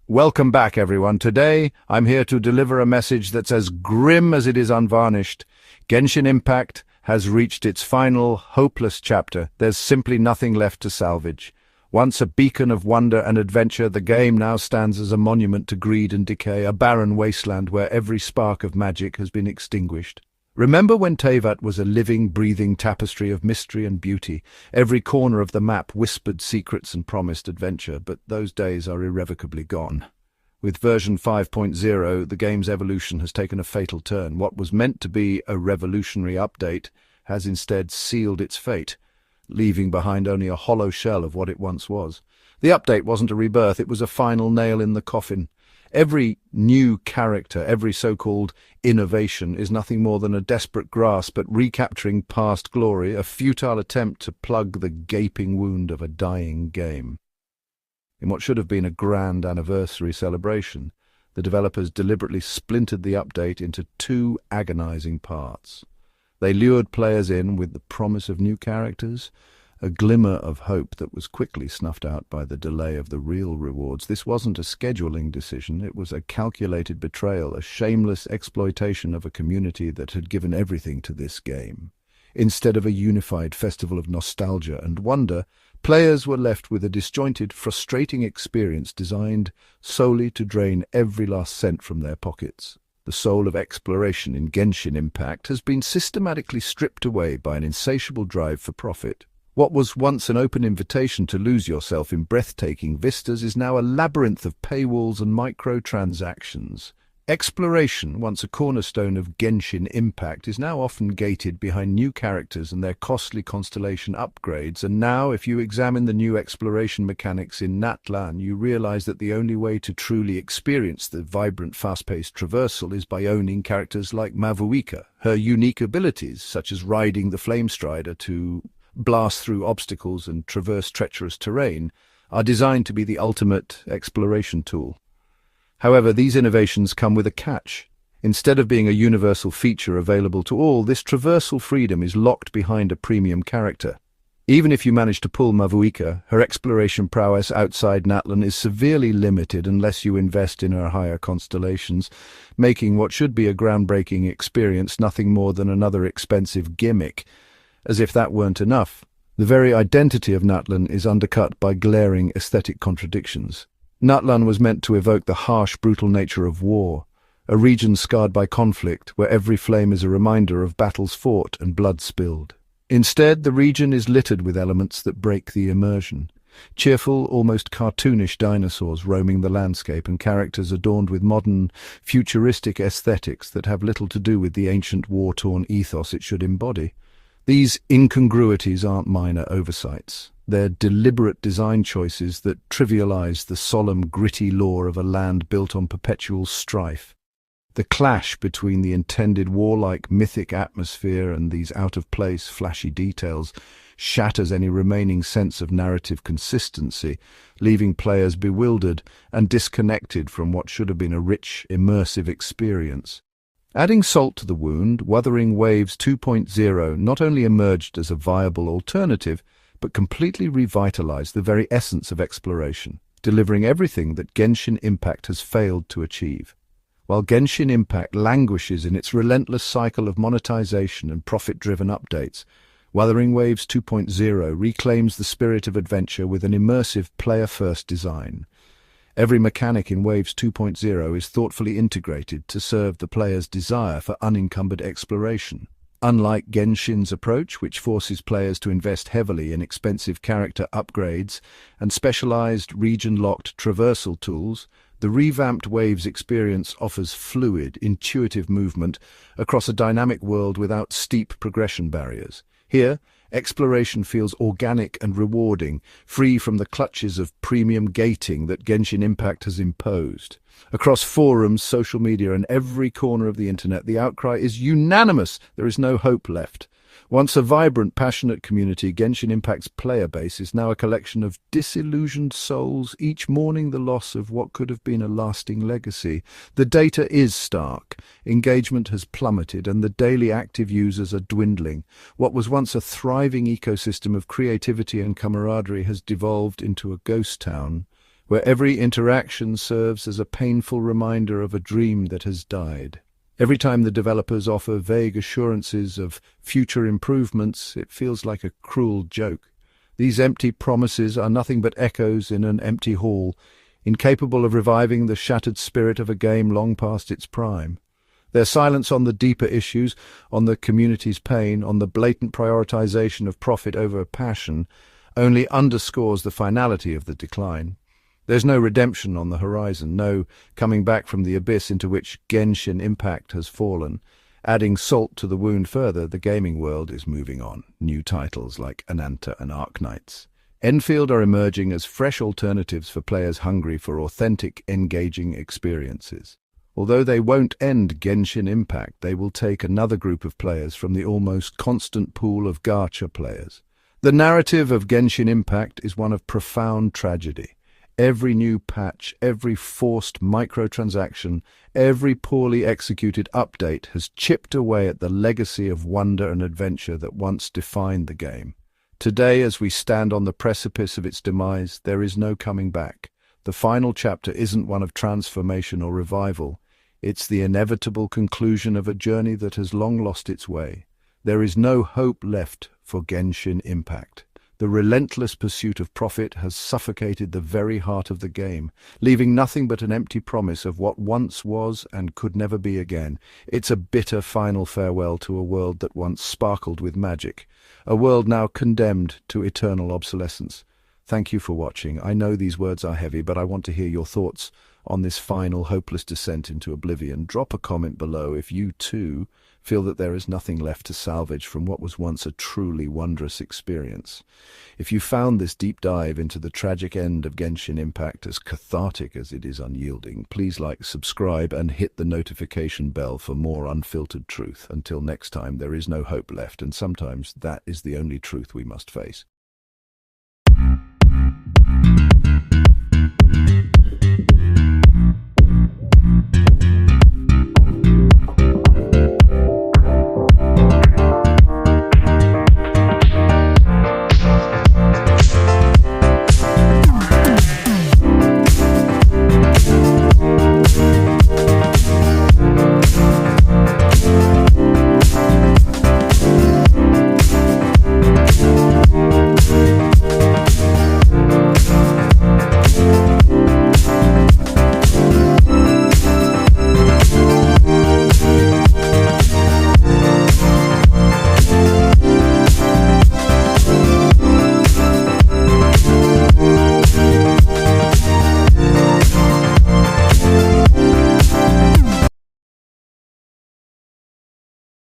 Welcome back, everyone. Today, I'm here to deliver a message that's as grim as it is unvarnished. Genshin Impact has reached its final, hopeless chapter. There's simply nothing left to salvage. Once a beacon of wonder and adventure, the game now stands as a monument to greed and decay, a barren wasteland where every spark of magic has been extinguished. Remember when Teyvat was a living, breathing tapestry of mystery and beauty? Every corner of the map whispered secrets and promised adventure, but those days are irrevocably gone. With version 5.0, the game's evolution has taken a fatal turn. What was meant to be a revolutionary update has instead sealed its fate, leaving behind only a hollow shell of what it once was. The update wasn't a rebirth, it was a final nail in the coffin. Every new character, every so-called innovation is nothing more than a desperate grasp at recapturing past glory, a futile attempt to plug the gaping wound of a dying game. In what should have been a grand anniversary celebration, the developers deliberately splintered the update into two agonizing parts. They lured players in with the promise of new characters, a glimmer of hope that was quickly snuffed out by the delay of the real rewards. This wasn't a scheduling decision, it was a calculated betrayal, a shameless exploitation of a community that had given everything to this game. Instead of a unified festival of nostalgia and wonder, players were left with a disjointed, frustrating experience designed solely to drain every last cent from their pockets. The soul of exploration in Genshin Impact has been systematically stripped away by an insatiable drive for profit. What was once an open invitation to lose yourself in breathtaking vistas is now a labyrinth of paywalls and microtransactions. Exploration, once a cornerstone of Genshin Impact, is now often gated behind new characters and their costly constellation upgrades, and now, if you examine the new exploration mechanics in Natlan, you realize that the only way to truly experience the vibrant, fast-paced traversal is by owning characters like Mavuika. Her unique abilities, such as riding the Flamestrider to blast through obstacles and traverse treacherous terrain, are designed to be the ultimate exploration tool. However, these innovations come with a catch. Instead of being a universal feature available to all, this traversal freedom is locked behind a premium character. Even if you manage to pull Mavuika, her exploration prowess outside Natlan is severely limited unless you invest in her higher constellations, making what should be a groundbreaking experience nothing more than another expensive gimmick. As if that weren't enough, the very identity of Natlan is undercut by glaring aesthetic contradictions. Natlan was meant to evoke the harsh, brutal nature of war, a region scarred by conflict where every flame is a reminder of battles fought and blood spilled. Instead, the region is littered with elements that break the immersion. Cheerful, almost cartoonish dinosaurs roaming the landscape and characters adorned with modern, futuristic aesthetics that have little to do with the ancient war-torn ethos it should embody. These incongruities aren't minor oversights. They're deliberate design choices that trivialize the solemn, gritty lore of a land built on perpetual strife. The clash between the intended warlike, mythic atmosphere and these out-of-place, flashy details shatters any remaining sense of narrative consistency, leaving players bewildered and disconnected from what should have been a rich, immersive experience. Adding salt to the wound, Wuthering Waves 2.0 not only emerged as a viable alternative, but completely revitalized the very essence of exploration, delivering everything that Genshin Impact has failed to achieve. While Genshin Impact languishes in its relentless cycle of monetization and profit-driven updates, Wuthering Waves 2.0 reclaims the spirit of adventure with an immersive player-first design. Every mechanic in Waves 2.0 is thoughtfully integrated to serve the player's desire for unencumbered exploration. Unlike Genshin's approach, which forces players to invest heavily in expensive character upgrades and specialized region-locked traversal tools, the revamped Waves experience offers fluid, intuitive movement across a dynamic world without steep progression barriers. Here, exploration feels organic and rewarding, free from the clutches of premium gating that Genshin Impact has imposed. Across forums, social media, and every corner of the internet, the outcry is unanimous. There is no hope left. Once a vibrant, passionate community, Genshin Impact's player base is now a collection of disillusioned souls, each mourning the loss of what could have been a lasting legacy. The data is stark. Engagement has plummeted, and the daily active users are dwindling. What was once a thriving ecosystem of creativity and camaraderie has devolved into a ghost town, where every interaction serves as a painful reminder of a dream that has died. Every time the developers offer vague assurances of future improvements, it feels like a cruel joke. These empty promises are nothing but echoes in an empty hall, incapable of reviving the shattered spirit of a game long past its prime. Their silence on the deeper issues, on the community's pain, on the blatant prioritization of profit over passion, only underscores the finality of the decline. There's no redemption on the horizon, no coming back from the abyss into which Genshin Impact has fallen. Adding salt to the wound further, the gaming world is moving on. New titles like Ananta and Arknights. Enfield are emerging as fresh alternatives for players hungry for authentic, engaging experiences. Although they won't end Genshin Impact, they will take another group of players from the almost constant pool of gacha players. The narrative of Genshin Impact is one of profound tragedy. Every new patch, every forced microtransaction, every poorly executed update has chipped away at the legacy of wonder and adventure that once defined the game. Today, as we stand on the precipice of its demise, there is no coming back. The final chapter isn't one of transformation or revival. It's the inevitable conclusion of a journey that has long lost its way. There is no hope left for Genshin Impact. The relentless pursuit of profit has suffocated the very heart of the game, leaving nothing but an empty promise of what once was and could never be again. It's a bitter final farewell to a world that once sparkled with magic, a world now condemned to eternal obsolescence. Thank you for watching. I know these words are heavy, but I want to hear your thoughts on this final hopeless descent into oblivion. Drop a comment below if you too feel that there is nothing left to salvage from what was once a truly wondrous experience. If you found this deep dive into the tragic end of Genshin Impact as cathartic as it is unyielding, please like, subscribe, and hit the notification bell for more unfiltered truth. Until next time, there is no hope left, and sometimes that is the only truth we must face.